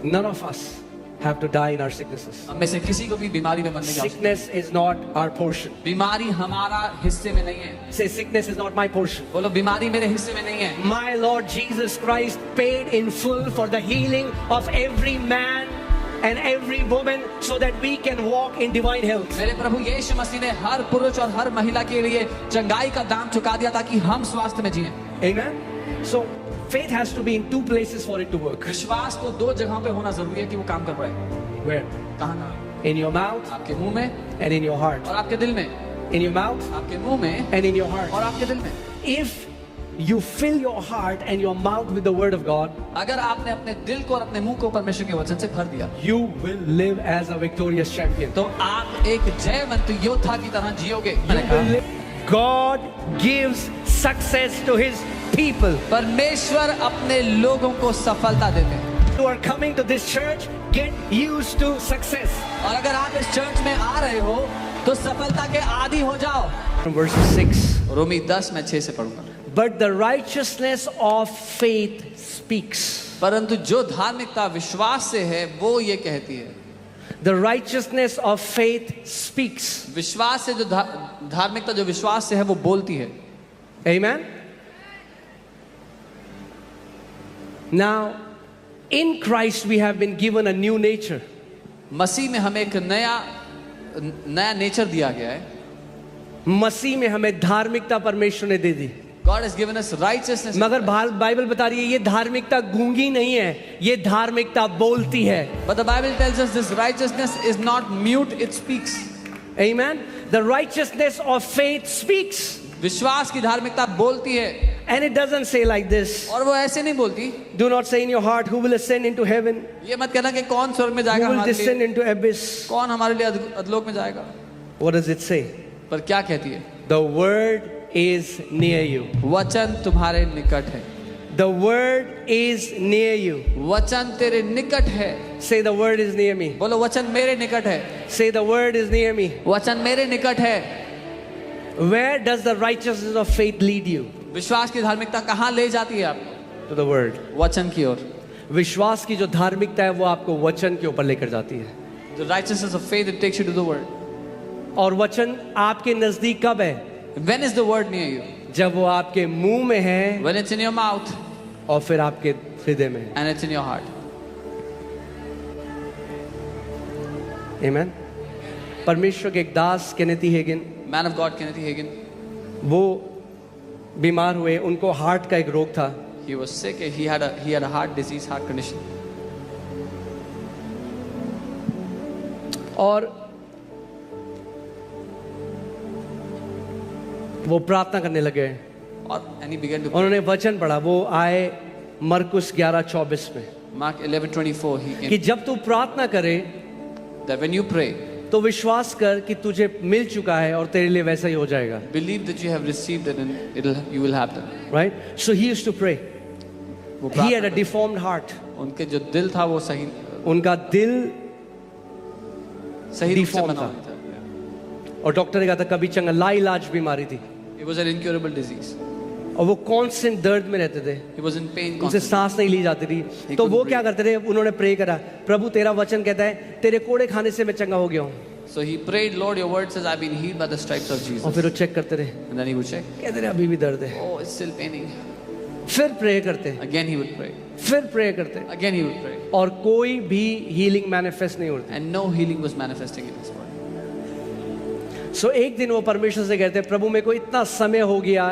None of us have to die in our sicknesses. हम में से किसी को भी बीमारी में मरने की आवश्यकता Sickness is not our portion. नहीं। बीमारी हमारा हिस्से में नहीं है। Say, sickness is not my portion. बोलो बीमारी मेरे हिस्से में नहीं है। My Lord Jesus Christ paid in full for the healing of every man and every woman so that we can walk in divine health. मेरे प्रभु यीशु मसीह ने हर पुरुष और हर महिला के लिए चंगाई का दाम चुका दिया ताकि हम स्वास्थ्य में जिएं। Amen. So faith has to be in two places for it to work. विश्वास तो दो जगहों पे होना जरूरी है कि वो काम कर पाए। Where? कहाँ? In your mouth आपके मुंह में and in your heart. और आपके दिल में। In your mouth आपके मुंह में and in your heart. और आपके दिल में। If you fill your heart and your mouth with the word of God, अगर आपने अपने दिल को और अपने मुंह को परमेश्वर के वचन से भर दिया, you will live as a victorious champion. तो आप एक जयवंत योद्धा की तरह जियोगे। You will live. God gives success to His people. परमेश्वर अपने लोगों को सफलता देते हैं। You are coming to this church, get used to success. और अगर आप इस चर्च में आ रहे हो तो सफलता के आदी हो जाओ। From verse 6. रोमी 10 में 6 से पढ़ूंगा। But the righteousness of faith speaks. परंतु जो धार्मिकता विश्वास से है वो ये कहती है। The righteousness of faith speaks. विश्वास से जो धार्मिकता जो विश्वास से है वो बोलती है। Amen. Now, in Christ we have been given a new nature. मसीह में हमें एक नया नेचर दिया गया है। मसीह में हमें धार्मिकता परमेश्वर ने दे दी। God has given us righteousness. मगर बाइबल बता रही है ये धार्मिकता गूंगी नहीं है, ये धार्मिकता बोलती है। But the Bible tells us this righteousness is not mute, it speaks. Amen. The righteousness of faith speaks. विश्वास की धार्मिकता बोलती है। And it doesn't say like this. और वो ऐसे नहीं बोलती। Do not say in your heart who will ascend into heaven, ये मत कहना कि कौन स्वर्ग में जाएगा who will हमारे descend लिए, into abyss. कौन हमारे लिए अधोलोक में जाएगा। What does it say? पर क्या कहती है? The word is near you. वचन तुम्हारे निकट है। The word is near you. वचन तेरे निकट है। Say the word is near me. बोलो वचन मेरे निकट है। Say the word is near me. वचन मेरे निकट है। Where does the righteousness of faith lead you? विश्वास की धार्मिकता कहाँ ले जाती है आपको? To the word. वचन की ओर। विश्वास की जो धार्मिकता है वो आपको वचन के ऊपर लेकर जाती है। The righteousness of faith it takes you to the word. और वचन आपके नजदीक कब है? When is the word near you? जब वो आपके मुंह में है When it's in your mouth और फिर आपके हृदय में है। and it's in your heart. Amen. परमेश्वर के एक दास केनेथी हेगिन, Man of God Kenneth Hagin, वो बीमार हुए, उनको हार्ट का एक रोग था। he was sick. He had a heart disease, heart condition. और वो प्रार्थना करने लगे And he began to उन्होंने वचन पढ़ा। वो आए मरकुस 11:24 में Mark 11:24. He कि came जब तू प्रार्थना करे that when you pray, तो विश्वास कर कि तुझे मिल चुका है और तेरे लिए वैसा ही हो जाएगा। believe that you have received it and you will have them. Right? So he used to pray. वो He had प्रार्थना a deformed heart. उनके जो दिल था वो सही उनका दिल रूप से Deformed बना था। हुआ था। और डॉक्टर ने कहा था कभी चंगा लाइलाज बीमारी थी It was an incurable disease. और वो कांस्टेंट दर्द में रहते थे, He was in pain उनसे constantly. सांस नहीं ली जाती थी। He तो वो couldn't क्या करते थे, उन्होंने प्रे करा, प्रभु तेरा वचन कहता है तेरे कोड़े खाने से मैं चंगा हो गया हूँ। So he prayed, Lord, your word says I've been healed by the stripes of और Jesus. फिर वो चेक करते रहे, And then he would check. कहते रहे अभी भी दर्द है। Oh, it's still paining. फिर प्रे करते, Again he would pray. फिर प्रे करते Again he would pray. और कोई भी हीलिंग मैनिफेस्ट नहीं होती। And no healing was manifesting in his body. सो एक दिन वो परमेश्वर से कहते, प्रभु मेरे को इतना समय हो गया,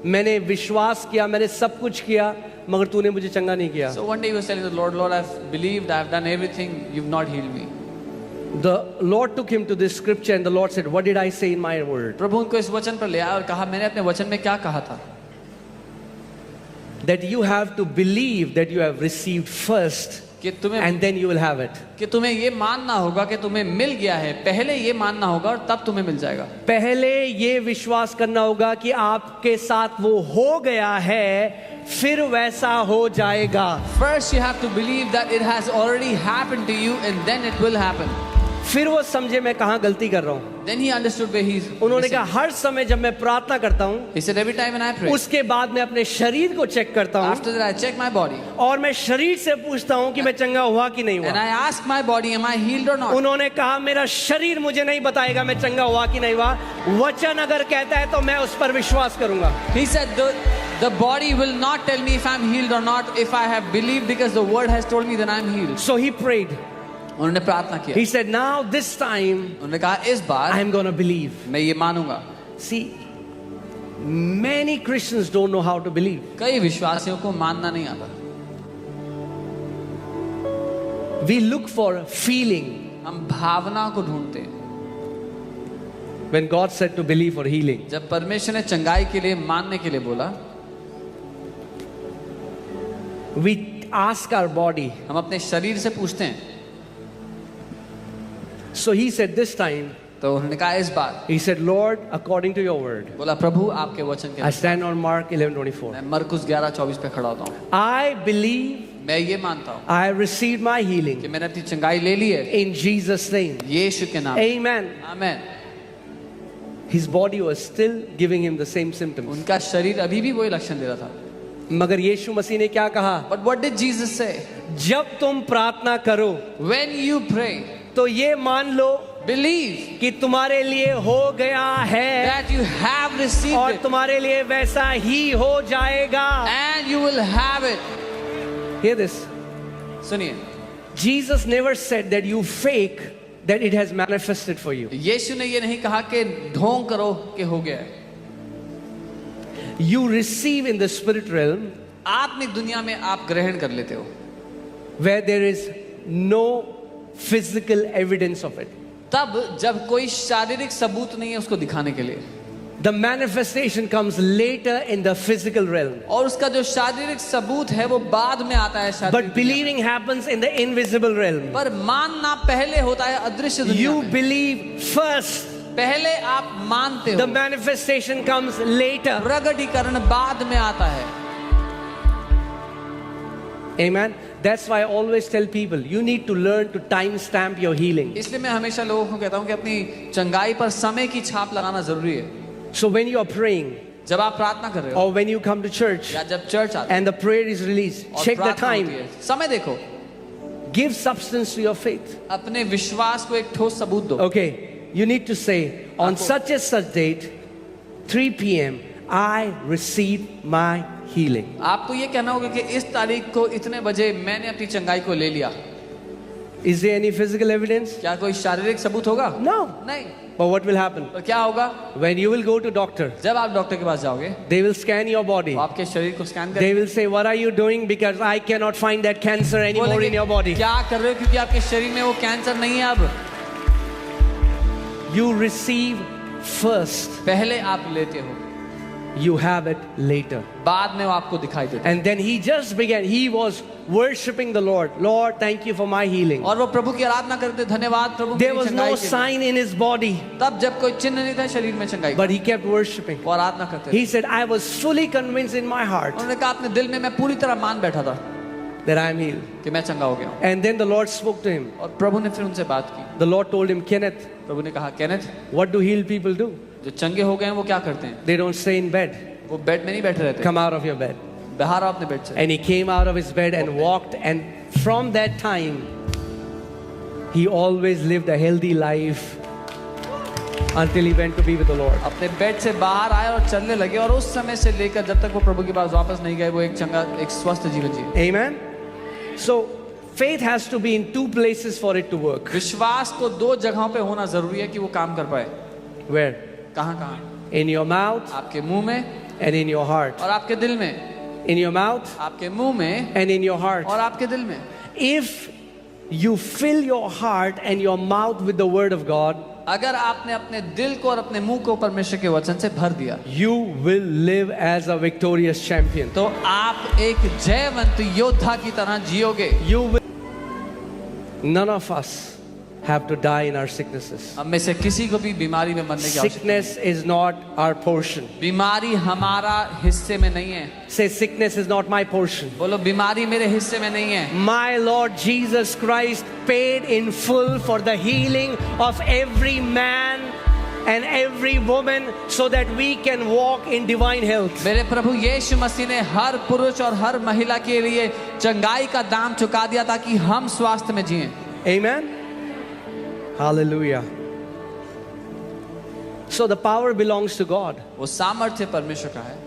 मैंने विश्वास किया, मैंने सब कुछ किया, मगर तूने मुझे चंगा नहीं किया। So one day he was telling the Lord, Lord, I've believed, I've done everything, you've not healed me. The Lord took him to this scripture and the Lord said, what did I say in my word? प्रभु उनको इस वचन पर ले आया और कहा, मैंने अपने वचन में क्या कहा था? That you have to believe that you have received first कि तुम्हें and then you will have it. कि तुम्हें ये मानना होगा कि तुम्हें मिल गया है, पहले ये मानना होगा और तब तुम्हें मिल जाएगा। पहले ये विश्वास करना होगा कि आपके साथ वो हो गया है, फिर वैसा हो जाएगा। First you have to believe that it has already happened to you and then it will happen. फिर वो समझे मैं कहाँ गलती कर रहा हूँ। Then he understood where he's उन्होंने missing. कहा हर समय जब मैं प्रार्थना करता हूँ, He said every time when I pray, उसके बाद मैं अपने शरीर को चेक करता हूँ after that I check my body और मैं शरीर से पूछता हूँ कि मैं चंगा हुआ कि नहीं and हुआ। I ask my body, am I healed or not? उन्होंने कहा मेरा शरीर मुझे नहीं बताएगा मैं चंगा हुआ कि नहीं हुआ, वचन अगर कहता है तो मैं उस पर विश्वास करूंगा। He said the body will not tell me if I'm healed or not. If I have believed because the word has told me, then I'm healed. So he prayed. उन्होंने प्रार्थना किया. He said, now this time उन्होंने कहा इस बार I'm going to believe. मैं ये मानूंगा. See, many Christians don't know how to believe. कई विश्वासियों को मानना नहीं आता. We look for a feeling हम भावना को ढूंढते हैं. when God said to believe for healing. जब परमेश्वर ने चंगाई के लिए मानने के लिए बोला, We ask our body. हम अपने शरीर से पूछते हैं. So he said this time, तो उन्होंने कहा इस बार, he said, Lord, according to your word. बोला प्रभु आपके वचन के I stand on Mark 11:24. मैं मरकुस 11:24 पे खड़ा होता हूँ. I believe मैं ये मानता हूँ I received my healing कि मैंने अपनी चंगाई ले ली है in Jesus' name. यीशु के नाम. Amen. Amen. His body was still giving him the same symptoms. उनका शरीर अभी भी वही लक्षण दे रहा था. मगर यीशु मसीह ने क्या कहा? But what did Jesus say? जब तुम प्रार्थना करो When you pray, तो ये मान लो believe कि तुम्हारे लिए हो गया है that you have received और it तुम्हारे लिए वैसा ही हो जाएगा। and you will have it. Hear this. सुनिए, Jesus never said that you fake that it has manifested for you. यीशु ने ये नहीं कहा कि ढोंग करो कि हो गया है. You receive in the spirit realm आत्मिक दुनिया में आप ग्रहण कर लेते हो where there is no physical evidence of it. तब जब कोई शारीरिक सबूत नहीं है उसको दिखाने के लिए. The manifestation comes later in the physical realm. और उसका जो शारीरिक सबूत है वो बाद में आता है शारीरिक But believing happens in the invisible realm. पर मानना पहले होता है अदृश्य दुनिया You में. believe first. पहले आप मानते The हो, manifestation comes later. प्रगटीकरण बाद में आता है. Amen. That's why I always tell people you need to learn to time stamp your healing. इसलिए मैं हमेशा लोगों को कहता हूँ कि अपनी चंगाई पर समय की छाप लगाना जरूरी है. So when you are praying जब आप प्रार्थना कर रहे हो or when you come to church या जब चर्च आते and the prayer is released, और check the प्रार्थना होती time. है, समय देखो, Give substance to your faith. अपने विश्वास को एक ठोस सबूत दो. Okay. You need to say on such and such date, 3 p.m. I receive my healing. आपको ये कहना होगा कि इस तारीख को इतने बजे मैंने अपनी चंगाई को ले लिया. Is there any physical evidence? क्या कोई शारीरिक सबूत होगा? No. नहीं. But what will happen? तो क्या होगा? When you will go to doctor, जब आप डॉक्टर के पास जाओगे, they will scan your body. तो आपके शरीर को स्कैन They करेंगे. will say, what are you doing? Because I cannot find that cancer anymore बोलेंगे, in your body. क्या कर रहे हो क्योंकि आपके शरीर में वो कैंसर नहीं है अब. You receive first. पहले आप लेते हो, You have it later. बाद में वो आपको दिखाई देता है. And then he just began. He was worshipping the Lord. Lord, thank you for my healing. और वो प्रभु की आराधना करते, धन्यवाद प्रभु There मेरी was चंगाई no के लिए. sign in his body, तब जब कोई चिन्ह नहीं था शरीर में चंगाई का, but he kept worshiping. वो आराधना करते. He said, I was fully convinced in my heart उन्होंने कहा अपने दिल में मैं पूरी तरह मान बैठा था that I am healed. कि मैं चंगा हो गया हूँ. And then the Lord spoke to him. और प्रभु ने फिर उनसे बात की. The Lord told him, Kenneth, प्रभु ने कहा, Kenneth, what do healed people do? जो चंगे हो गए हैं वो क्या करते हैं? They don't stay in bed. वो बेड में नहीं बैठे रहते. Come out of your bed. बाहर आओ अपने बेड से. And he came out of his bed and walked. And from that time, he always lived a healthy life until he went to be with the Lord. अपने bed से बाहर आए और चलने लगे और उस समय से लेकर जब तक वो प्रभु के पास वापस नहीं गए वो एक चंगा, एक स्वस्थ जीवन जिए. Amen. So faith has to be in 2 places for it to work. विश्वास को 2 जगहों पे होना जरूरी है कि वो काम कर पाए. Where? कहाँ कहाँ? In your mouth आपके मुंह में and in your heart. और आपके दिल में. In your mouth आपके मुंह में and in your heart. और आपके दिल में. If you fill your heart and your mouth with the word of God, अगर आपने अपने दिल को और अपने मुंह को परमेश्वर के वचन से भर दिया, you will live as a victorious champion. तो आप एक जयवंत योद्धा की तरह जियोगे. You will. None of us have to die in our sicknesses. हम में से किसी को भी बीमारी में मरने की आवश्यकता Sickness is not our portion. नहीं। बीमारी हमारा हिस्से में नहीं है। Say, sickness is not my portion. बोलो बीमारी मेरे हिस्से में नहीं है। My Lord Jesus Christ paid in full for the healing of every man and every woman so that we can walk in divine health. मेरे प्रभु यीशु मसीह ने हर पुरुष और हर महिला के लिए चंगाई का दाम चुका दिया ताकि हम स्वास्थ्य में जिएं। Amen. Hallelujah. So the power belongs to God. वो सामर्थ्य परमेश्वर का है।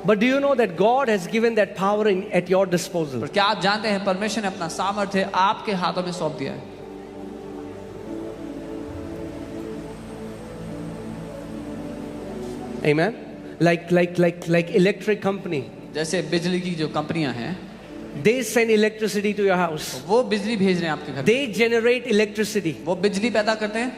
But do you know that God has given that power at your disposal? पर क्या आप जानते हैं परमेश्वर ने अपना सामर्थ्य आपके हाथों में सौंप दिया है। Amen. Like electric company. जैसे बिजली की जो कंपनियां हैं They send electricity to your house. वो बिजली भेज रहे हैं आपके घर में। They generate electricity. वो बिजली पैदा करते हैं।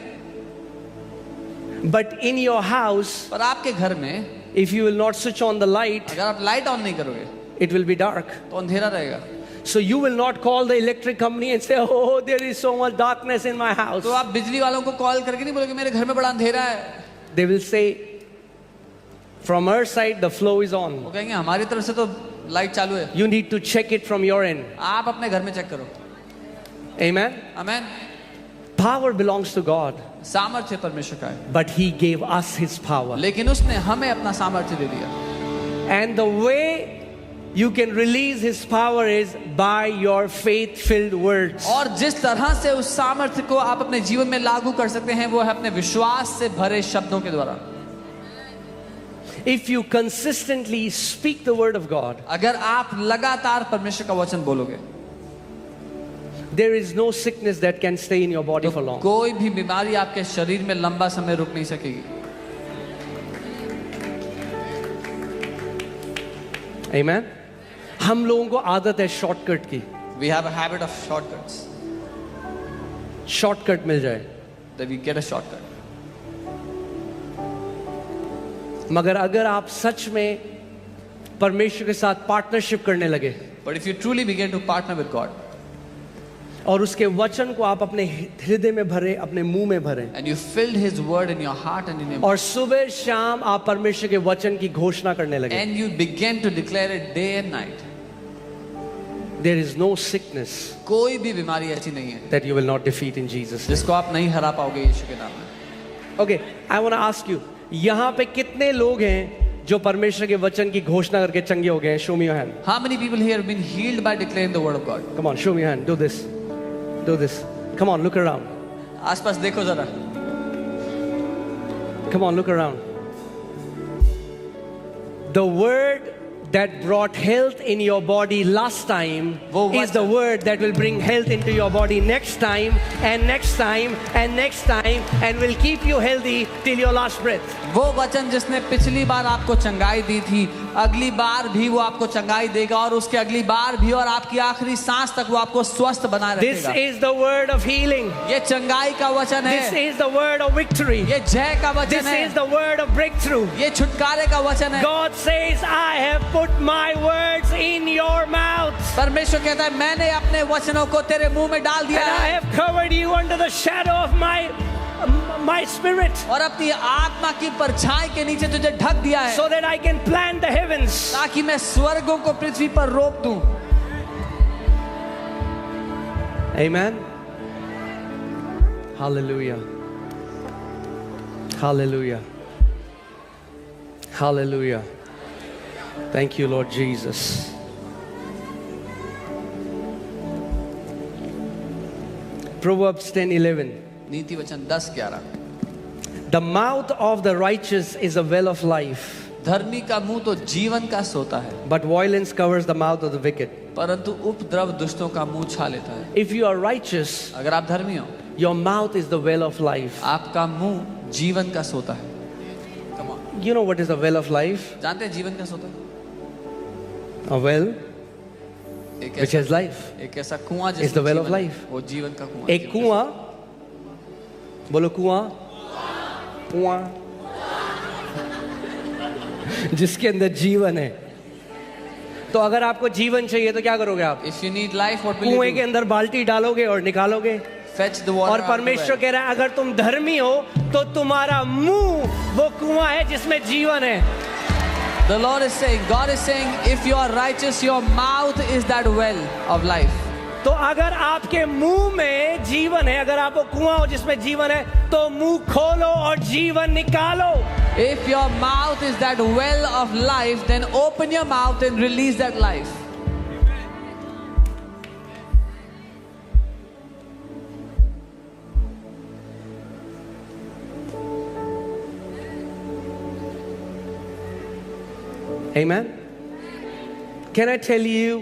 But in your house, पर आपके घर में if you will not switch on the light, अगर आप लाइट ऑन नहीं करोगे it will be dark. तो अंधेरा रहेगा। So you will not call the electric company and say, oh, there is so much darkness in my house. तो आप बिजली वालों को कॉल करके नहीं बोलोगे मेरे घर में बड़ा अंधेरा है। They will say, from our side, the flow is on. वो कहेंगे हमारी तरफ से तो लाइट चालू है। You need to check it from your end. आप अपने घर में चेक करो। Amen. Amen. Power belongs to God, सामर्थ्य परमेश्वर का है, but He gave us His power. लेकिन उसने हमें अपना सामर्थ्य दे दिया। And the way you can release His power is by your faith-filled words. और जिस तरह से उस सामर्थ्य को आप अपने जीवन में लागू कर सकते हैं वो है अपने विश्वास से भरे शब्दों के द्वारा। If you consistently speak the word of God, अगर आप लगातार परमेश्वर का वचन बोलोगे there is no sickness that can stay in your body for long. कोई भी बीमारी आपके शरीर में लंबा समय रुक नहीं सकेगी। Amen. हम लोगों को आदत है शॉर्टकट की। We have a habit of shortcuts. Shortcut मिल जाए। That we get a shortcut. मगर अगर आप सच में परमेश्वर के साथ पार्टनरशिप करने लगे But if you truly begin to partner with God और उसके वचन को आप अपने हृदय में भरे, अपने मुंह में भरे, and you filled His word in your heart and in your और सुबह शाम आप परमेश्वर के वचन की घोषणा करने लगे, and you begin to declare it day and night, there is no sickness कोई भी बीमारी ऐसी नहीं है that you will not defeat in Jesus' name. जिसको आप नहीं हरा पाओगे यीशु के नाम में। Okay, I want to ask you, यहाँ पे कितने लोग हैं जो परमेश्वर के वचन की घोषणा करके चंगे हो गए हैं? Show me your hand. How many people here have been healed by declaring the word of God? Come on, show me your hand. Do this. Do this. Come on, look around. आसपास देखो जरा। Come on, look around. The word that brought health in your body last time is the word that will bring health into your body next time and next time and next time and will keep you healthy till your last breath. वो वचन जिसने पिछली बार आपको चंगाई दी थी अगली बार भी वो आपको चंगाई देगा और उसके अगली बार भी और आपकी आखिरी सांस तक वो आपको स्वस्थ बनाए This रखेगा। is the word of healing. ये चंगाई का वचन This है। is the word of victory. ये जय का वचन This है। is the word of breakthrough. ये छुटकारे का वचन है। God says, I have put my words in your mouth. परमेश्वर कहता है मैंने अपने वचनों को तेरे मुंह में डाल And दिया I है have covered you under the shadow of my spirit और अपनी आत्मा की परछाई के नीचे तुझे ढक दिया है so that I can plant the heavens. ताकि मैं स्वर्गों को पृथ्वी पर रोप दूं। Amen. Hallelujah. Hallelujah. Hallelujah. Thank you, Lord Jesus. Proverbs 10:11. नीति वचन 10:11। The mouth of the righteous is a well of life, धर्मी का मुंह तो जीवन का सोता है but violence covers the mouth of the wicked. परंतु उपद्रव दुष्टों का मुंह छा लेता है। If you are righteous, अगर आप धर्मी हो your mouth is the well of life. आपका मुंह जीवन का सोता है। Come on. You know what is the well of life? जानते हैं जीवन का सोता? A well एक which ऐसा, has life. एक ऐसा कुआं Is the well of जीवन है, life. वो जीवन का कुआं। एक कुआं, बोलो कुआं, कुआं, जिसके अंदर जीवन है। तो अगर आपको जीवन चाहिए तो क्या करोगे आप? If you need life, what will you कुएं के do? अंदर बाल्टी डालोगे और निकालोगे। Fetch the water और out of the परमेश्वर well. कह रहा है अगर तुम धर्मी हो तो तुम्हारा मुंह वो कुआं है जिसमें जीवन है. The Lord is saying, God is saying, if you are righteous, your mouth is that well of life. तो अगर आपके मुंह में जीवन है, अगर आप वो कुआं हो जिसमें जीवन है, तो मुंह खोलो और जीवन निकालो. If your mouth is that well of life, then open your mouth and release that life. Amen. Can I tell you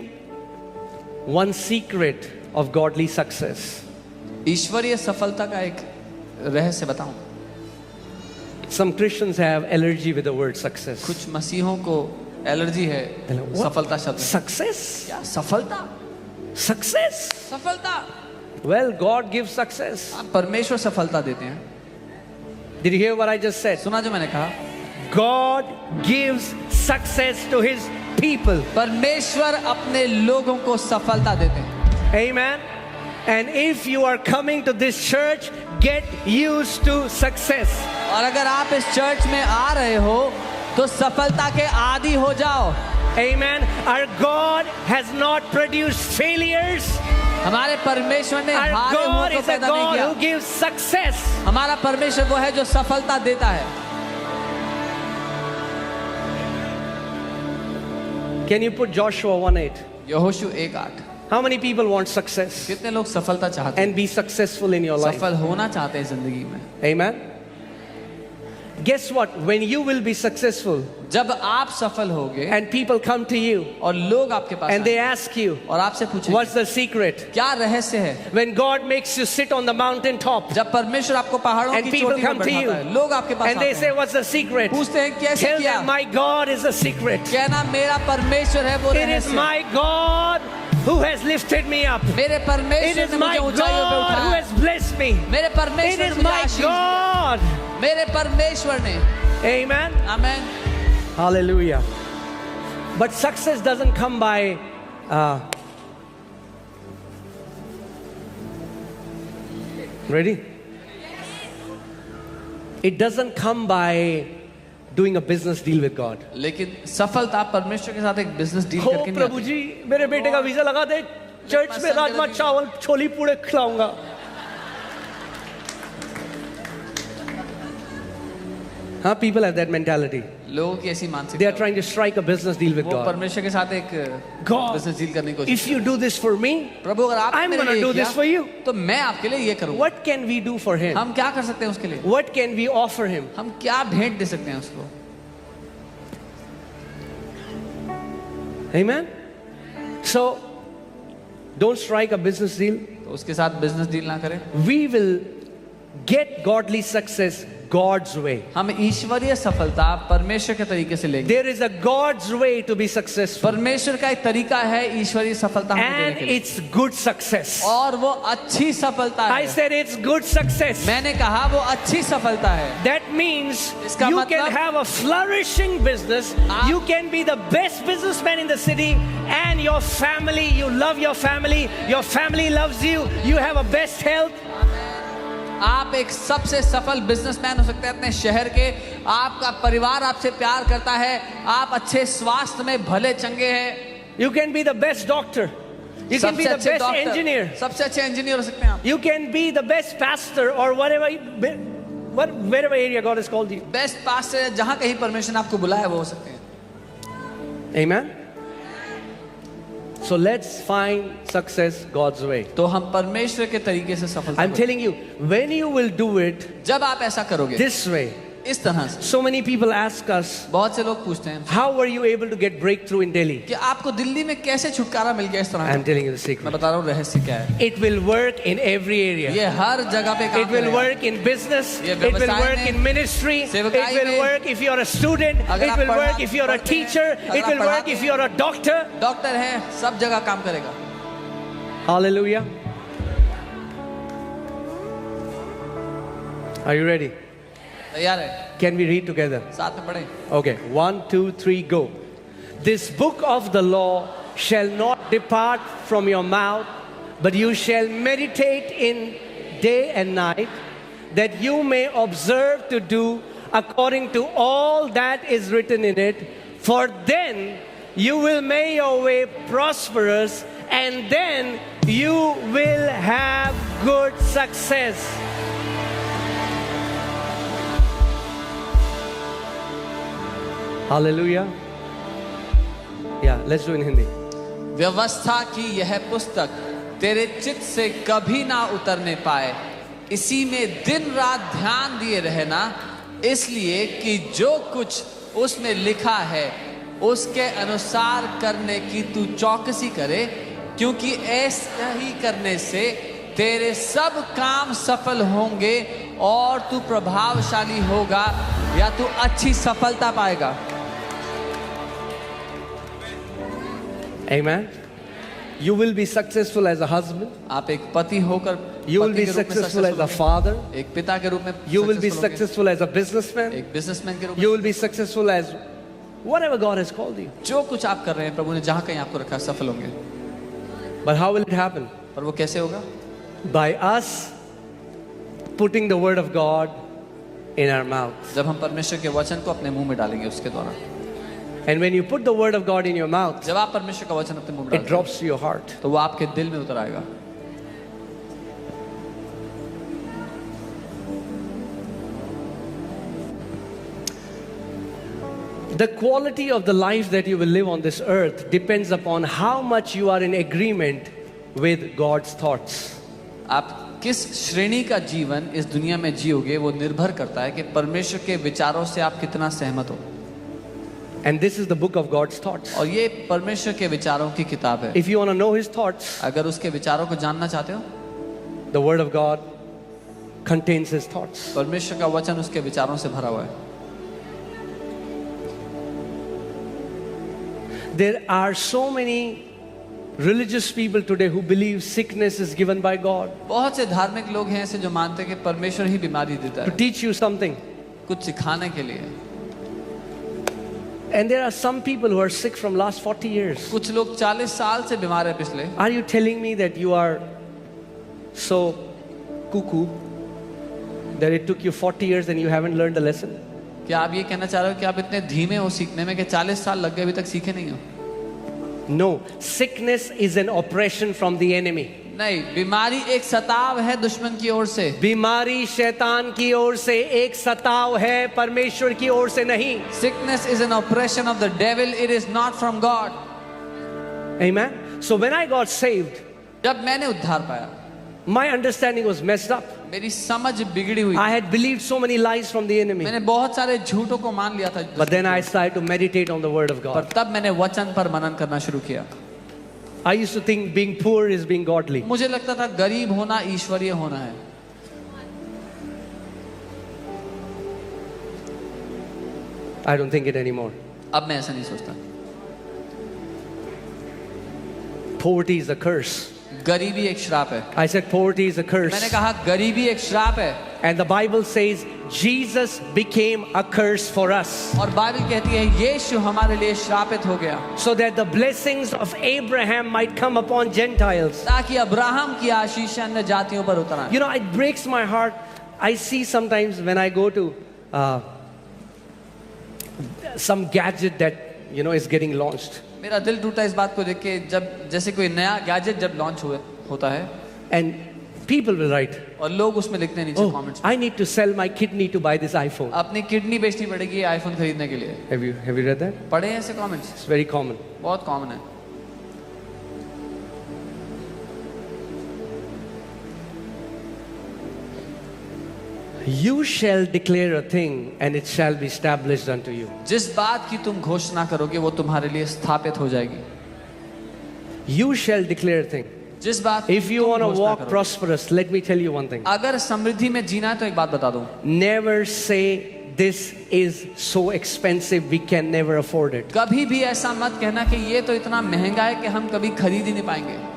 one secret of godly success? ईश्वरीय सफलता का एक रहस्य बताऊं. Some Christians have allergy with the word success. कुछ मसीहों को allergy है What? सफलता शब्द से. Success? क्या सफलता? Success? सफलता. Well, God gives success. परमेश्वर सफलता देते हैं. Did you hear what I just said? सुना जो मैंने कहा. God gives success to His people. परमेश्वर अपने लोगों को सफलता देते हैं. Amen. And if you are coming to this church, get used to success. और अगर आप इस चर्च में आ रहे हो तो सफलता के आदी हो जाओ. Amen. Our God has not produced failures. हमारे परमेश्वर ने Our हारे हुओं God को is a पैदा नहीं God किया. who gives success. हमारा परमेश्वर वो है जो सफलता देता है. Can you put Joshua 1:8? यहोशू 1:8. How many people want success कितने लोग सफलता चाहते हैं, and be successful in your life? सफल होना चाहते हैं जिंदगी में. Amen. Guess what? When you will be successful जब आप सफल होगे and people come to you और लोग आपके पास and they आएंगे ask you, और आपसे पूछेंगे what's the secret? क्या रहस्य है. When God makes you sit on the mountain top जब परमेश्वर आपको पहाड़ों and की people चोटी पर come to you बैठाता है, लोग आपके पास and they आते say, हैं, what's the secret? पूछते हैं कैसे Tell किया. them, my God is the secret. कहना मेरा परमेश्वर है वो It is रहस्य. my God who has lifted me up. मेरे It परमेश्वर is ने my मुझे ऊंचाइयों पे God who उठाया. has blessed me. मेरे It परमेश्वर ने is मुझे my आशीष दिया. God. मेरे परमेश्वर ने. Amen. Amen. Hallelujah. But success doesn't come by ready? It doesn't come by doing a business deal with God. लेकिन सफलता परमेश्वर के साथ एक बिजनेस डील हो करके नहीं प्रभु आती. जी मेरे बेटे का वीजा लगा दे, चर्च में राजमा चावल छोली पूड़े खिलाऊंगा. Huh? People have that mentality. लोगों की ऐसी They are मानसिकता. trying to strike a business deal with वो God. परमेश्वर के साथ एक God, बिजनेस डील करने की कोशिश. if you do this for me, प्रभु अगर आप I'm मेरे gonna लिए do किया, this for you. तो मैं आपके लिए ये करूँगा. What can we do for him? हम क्या कर सकते हैं उसके लिए. What can we offer him? हम क्या भेंट दे सकते हैं उसको. Amen? So, don't strike a business deal. तो उसके साथ बिजनेस डील ना करें. We will get godly success God's way. हम ईश्वरीय सफलता परमेश्वर के तरीके से लेंगे. There is a God's way to be successful. परमेश्वर का एक तरीका है ईश्वरीय सफलता हमें देने And के लिए. it's good success. और वो अच्छी सफलता I है. said it's good success. मैंने कहा वो अच्छी सफलता है. That means इसका you मतलब- can have a flourishing business. आप- You can be the best businessman in the city, and your family, you love your family loves you, you have a best health. आप एक सबसे सफल businessman हो सकते हैं अपने शहर के. आपका परिवार आपसे प्यार करता है. आप अच्छे स्वास्थ्य में भले चंगे हैं. You can be the best doctor. You can be सबसे the अच्छे best डॉक्टर, engineer. सबसे अच्छे इंजीनियर हो सकते हैं आप. You can be the best pastor or wherever area God has called you. Best पास से जहां कहीं परमेश्वर ने आपको बुलाया वो हो सकते हैं. Amen. So let's find success God's way. तो हम परमेश्वर के तरीके से सफलता I'm को- telling you, when you will do it जब आप ऐसा करोगे this way, इस तरह से. so many people ask us, बहुत से लोग पूछते हैं how were you able to get breakthrough in Delhi? कि आपको दिल्ली में कैसे छुटकारा मिल गया इस तरह. I'm telling you the मैं secret. बता रहा हूँ रहस्य क्या है. It will work in every area. ये हर जगह पे काम It will करेगा. work in business. ये It will व्यवसाय work में, in ministry. It सेवकाई will में, work if you're a student. अगर It आप will work पढ़ा- if you're a पढ़ते हैं, teacher. अगर It आप will work पढ़ाते if हैं, you're a doctor. डॉक्टर है, सब जगह काम करेगा. Hallelujah. Are you ready? तैयार है. Can we read together? साथ में पढ़ें. Okay, 1, 2, 3, go. This book of the law shall not depart from your mouth, but you shall meditate in day and night, that you may observe to do according to all that is written in it. For then you will make your way prosperous, and then you will have good success. Hallelujah. Yeah, let's do it in Hindi. व्यवस्था की यह पुस्तक तेरे चित्त से कभी ना उतरने पाए, इसी में दिन रात ध्यान दिए रहना, इसलिए कि जो कुछ उसमें लिखा है उसके अनुसार करने की तू चौकसी करे, क्योंकि ऐसा ही करने से तेरे सब काम सफल होंगे और तू प्रभावशाली होगा या तू अच्छी सफलता पाएगा। Amen. You will be successful as a husband. आप एक पति होकर You will पति be के रूप में successful as a होंगे। father. एक पिता के रूप में You will be successful होंगे। successful as a businessman. एक बिजनेसमैन के रूप You में will be successful as whatever God has called you. जो कुछ आप कर रहे हैं प्रभु ने जहां कहीं आपको रखा सफल होंगे। But how will it happen? पर वो कैसे होगा? By us putting the word of God in our mouth. जब हम परमेश्वर के वचन को अपने मुंह में डालेंगे उसके द्वारा। And when you put the word of God in your mouth, जब आप परमेश्वर का वचन अपने मुंह में it डालते drops to your heart. हैं, तो वो आपके दिल में उतर आएगा। The quality of the life that you will live on this earth depends upon how much you are in agreement with God's thoughts. आप किस श्रेणी का जीवन इस दुनिया में जियोगे वो निर्भर करता है कि परमेश्वर के विचारों से आप कितना सहमत हो। And this is the book of God's thoughts. और ये परमेश्वर के विचारों की किताब है। If you want to know his thoughts, अगर उसके विचारों को जानना चाहते हो, the word of God contains his thoughts. परमेश्वर का वचन उसके विचारों से भरा हुआ है। There are so many religious people today who believe sickness is given by God बहुत से धार्मिक लोग हैं ऐसे जो मानते हैं कि परमेश्वर ही बीमारी देता to है teach you something. कुछ सिखाने के लिए। And there are some people who are sick from last 40 years. कुछ लोग 40 साल से बीमार है पिछले। Are you telling me that you are so cuckoo that it took you 40 years and you haven't learned the lesson? क्या आप ये कहना चाह रहे हो कि आप इतने धीमे हो सीखने में कि 40 साल लग गए अभी तक सीखे नहीं हो? No, sickness is an oppression from the enemy. नहीं, बीमारी एक सताव है दुश्मन की ओर से। बीमारी शैतान की ओर से एक सताव है, परमेश्वर की ओर से नहीं। Sickness is an oppression of the devil. It is not from God. Amen. So when I got saved, जब मैंने उद्धार पाया, my understanding was messed up. मेरी समझ बिगड़ी हुई। I had believed so many lies from the enemy. मैंने बहुत सारे झूठों को मान लिया था। But then I started to meditate on the word of पर God. तब मैंने वचन पर मनन करना शुरू किया। I used to think being poor is being godly. मुझे लगता था गरीब होना ईश्वरीय होना है। I don't think it anymore. अब मैं ऐसा नहीं सोचता। Poverty is a curse. गरीबी एक श्राप है। I said poverty is a curse. मैंने कहा गरीबी एक श्राप है। And the Bible says Jesus became a curse for us. और बाइबल कहती है यीशु हमारे लिए श्रापित हो गया So that the blessings of Abraham might come upon Gentiles. ताकि अब्राहम की आशीष अन्य जातियों पर उतर आए। You know, it breaks my heart. I see sometimes when I go to some gadget that, you know, is getting launched. मेरा दिल टूटा इस बात को देख के जब जैसे कोई नया गैजेट जब लॉन्च होता है And people will write, और लोग उसमें लिखते हैं नीचे oh, comments I need to sell my kidney to buy this iPhone. अपनी किडनी बेचनी पड़ेगी आईफोन खरीदने के लिए। Have you read that? पढ़े हैं ऐसे कमेंट्स? It's very common. बहुत कॉमन है। You shall declare a thing and it shall be established unto you. जिस बात की तुम घोषणा करोगे वो तुम्हारे लिए स्थापित हो जाएगी। You shall declare a thing. जिस बात If you तुम want to घोषणा walk करोगे। prosperous, let me tell you one thing. अगर समृद्धि में जीना है तो एक बात बता दूं, Never say this is so expensive we can never afford it. कभी भी ऐसा मत कहना कि ये तो इतना महंगा है कि हम कभी खरीद ही नहीं पाएंगे।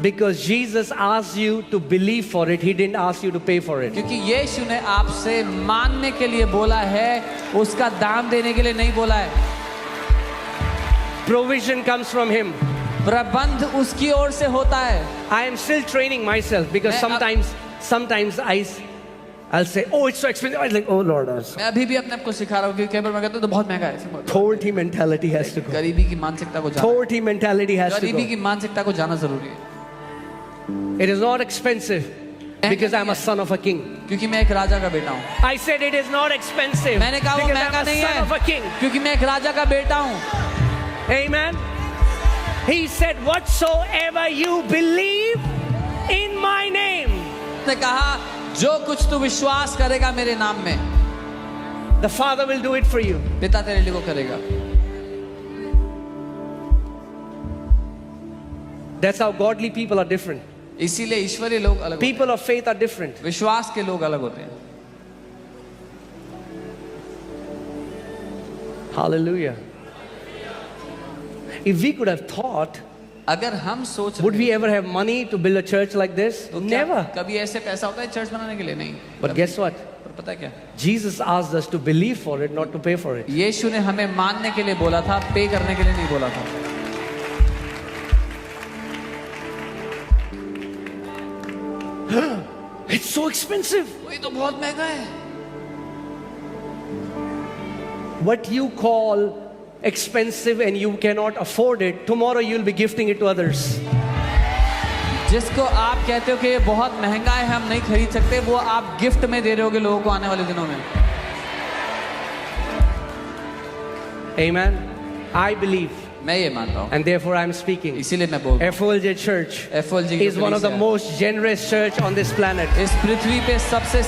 Because Jesus asked you to believe for it, He didn't ask you to pay for it. क्योंकि यीशु ने आपसे मानने के लिए बोला है, उसका दाम देने के लिए नहीं बोला है। Provision comes from Him. प्रबंध उसकी ओर से होता है। I am still training myself because मैं sometimes I'll say, oh, it's so expensive. I'm like, oh Lord. मैं अभी भी अपने आप को सिखा रहा हूँ कि कई बार मैं कहता हूँ तो बहुत महंगा है। Poverty mentality has to go. गरीबी की मानसिकता को जाना, Poverty mentality has to गरीबी go. की मानसिकता को जाना जरूरी है। It is not expensive because I'm a son of a king. क्योंकि मैं एक राजा का बेटा हूँ। I said it is not expensive मैंने कहा वो because महंगा I'm a नहीं son of a king. है क्योंकि मैं एक राजा का बेटा हूँ। Amen. He said, whatsoever you believe in my name. उसने कहा जो कुछ तू विश्वास करेगा मेरे नाम में, The Father will do it for you. पिता तेरे लिए वो करेगा। That's how godly people are different. इसीलिए ईश्वरीय लोग अलग होते हैं। People of faith are different. विश्वास के लोग अलग होते हैं। Hallelujah. If we could have thought, अगर हम सोच would we ever have money to build a church like this? तो क्या Never. कभी ऐसे पैसा होता है चर्च बनाने के लिए? नहीं। But guess what? पर पता है क्या? Jesus asked us to believe for it, not to pay for it. यीशु ने हमें मानने के लिए बोला था, पे करने के लिए नहीं बोला था। It's so expensive. वही तो बहुत महंगा है। What you call expensive and you cannot afford it, tomorrow you'll be gifting it to others. जिसको आप कहते हो कि ये बहुत महंगा है हम नहीं खरीद सकते, वो आप गिफ्ट में दे रहे होगे लोगों को आने वाले दिनों में। Amen. I believe, मैं ये मानता हूँ and therefore I'm speaking. इसीलिए मैं बोल रहा हूँ। FOLJ Church FOLJ is one of the most generous church on this planet. इस पृथ्वी पे सबसे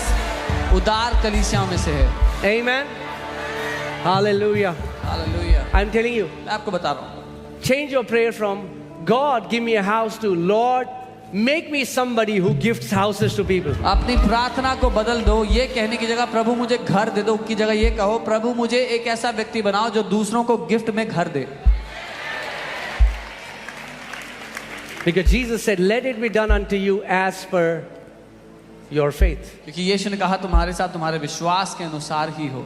उदार कलीसियाओं में से है। Amen. Hallelujah. Hallelujah. I'm telling you, मैं आपको बता रहा हूँ, change your prayer from God, give me a house to Lord, make me somebody who gifts houses to people. अपनी प्रार्थना को बदल दो। ये कहने की जगह प्रभु मुझे घर दे दो की जगह ये कहो प्रभु मुझे एक ऐसा व्यक्ति बनाओ जो दूसरों को गिफ्ट में घर दे। Because Jesus said, let it be done unto you as per your faith. क्योंकि यीशु ने कहा तुम्हारे साथ तुम्हारे विश्वास के अनुसार ही हो।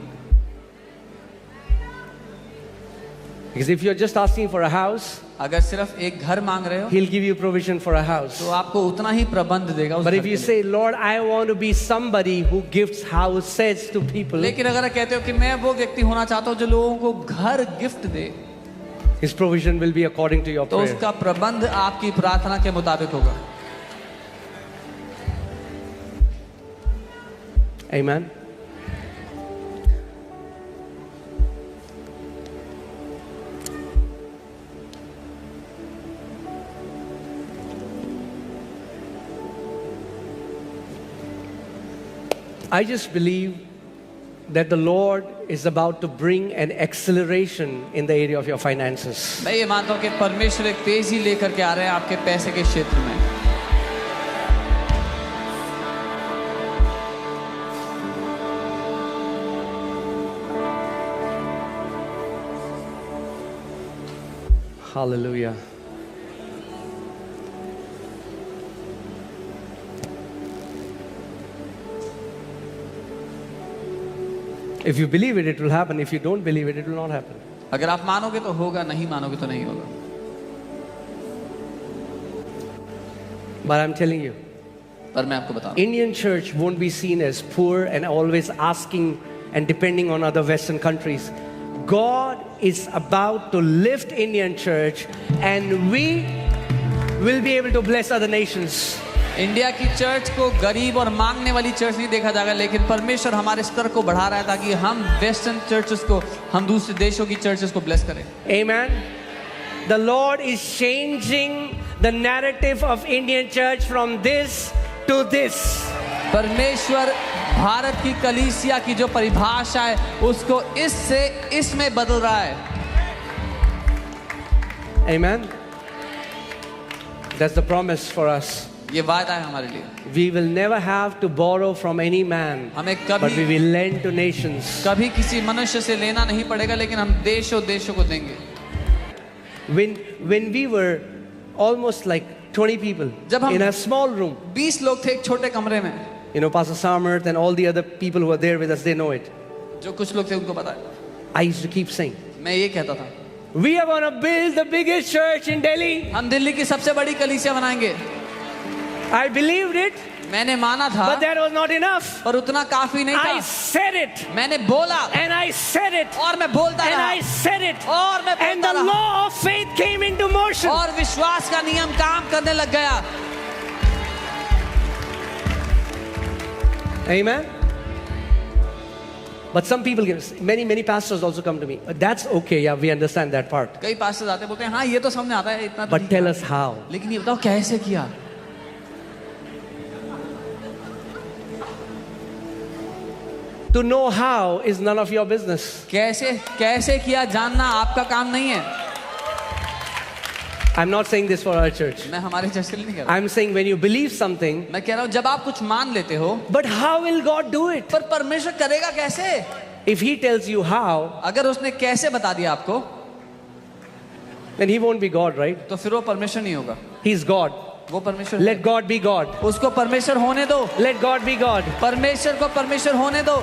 Because if you're just asking for a house, अगर सिर्फ एक घर मांग रहे हो He'll give you provision for a house. तो आपको उतना ही प्रबंध देगा उस But घर if के you लिए। say, Lord, I want to be somebody who gifts houses to people, लेकिन अगर आप कहते हो कि मैं वो व्यक्ति होना चाहता हूँ जो लोगों को घर gift they, His provision will be according to your तो prayer. उसका प्रबंध आपकी प्रार्थना के मुताबिक होगा। Amen. I just believe that the Lord is about to bring an acceleration in the area of your finances. मैं ये मानता हूँ कि परमेश्वर एक तेजी लेकर के आ रहे हैं आपके पैसे के क्षेत्र में। Hallelujah. If you believe it, it will happen. If you don't believe it, it will not happen. अगर आप मानोगे तो होगा, नहीं मानोगे तो नहीं होगा। But I'm telling you, पर मैं आपको बता रहा हूँ, Indian church won't be seen as poor and always asking and depending on other Western countries. God is about to lift Indian church and we will be able to bless other nations. India की church को गरीब और मांगने वाली church नहीं देखा जाएगा, लेकिन परमेश्वर हमारे स्तर को बढ़ा रहा है ताकि हम वेस्टर्न चर्चेस को, हम दूसरे देशों की चर्चेस को ब्लेस करें। Amen. The Lord is changing the narrative of Indian church from this to this. परमेश्वर भारत की कलीसिया की जो परिभाषा है उसको इससे इसमें बदल रहा है। Amen. That's the promise for us. ये वादा है हमारे लिए। We will never have to borrow from any man, हमें but we कभी will lend to nations. कभी किसी मनुष्य से लेना नहीं पड़ेगा, लेकिन हम देशों देशों को देंगे। When we were almost like 20 people जब हम in a small room, 20 लोग थे एक छोटे कमरे में, you know, Pastor Samarth and all the other people who are there with us, they know it. जो कुछ लोग थे उनको पता है। I used to keep saying, मैं ये कहता था, We are going to build the biggest church in Delhi. हम दिल्ली की सबसे बड़ी कलीसिया बनाएंगे। I believed it, मैंने माना था, but that was not enough. पर उतना काफी नहीं I था। said it, मैंने बोला and I said it, और मैं बोलता and रहा I said it, और मैं and बोलता the रहा law of faith came into motion. और विश्वास का नियम काम करने लग गया। Amen. But some people, many pastors also come to me. That's okay, yeah, we understand that part. कई पास्टर आते बोलते हैं हाँ ये तो समझ आता है इतना तो But ठीक tell है। us how. लेकिन ये बताओ कैसे किया। To know how is none of your business. कैसे कैसे किया जानना आपका काम नहीं है। I'm not saying this for our church. मैं हमारे चर्च के लिए नहीं कह रहा। I'm saying when you believe something, मैं कह रहा हूँ जब आप कुछ मान लेते हो, but how will God do it? पर परमेश्वर करेगा कैसे? If He tells you how, अगर उसने कैसे बता दिया आपको, then He won't be God, right? तो फिर वो परमेश्वर नहीं होगा। He's God. वो परमेश्वर Let God be God. उसको परमेश्वर होने दो। Let God be God. परमेश्वर को परमेश्वर होने दो।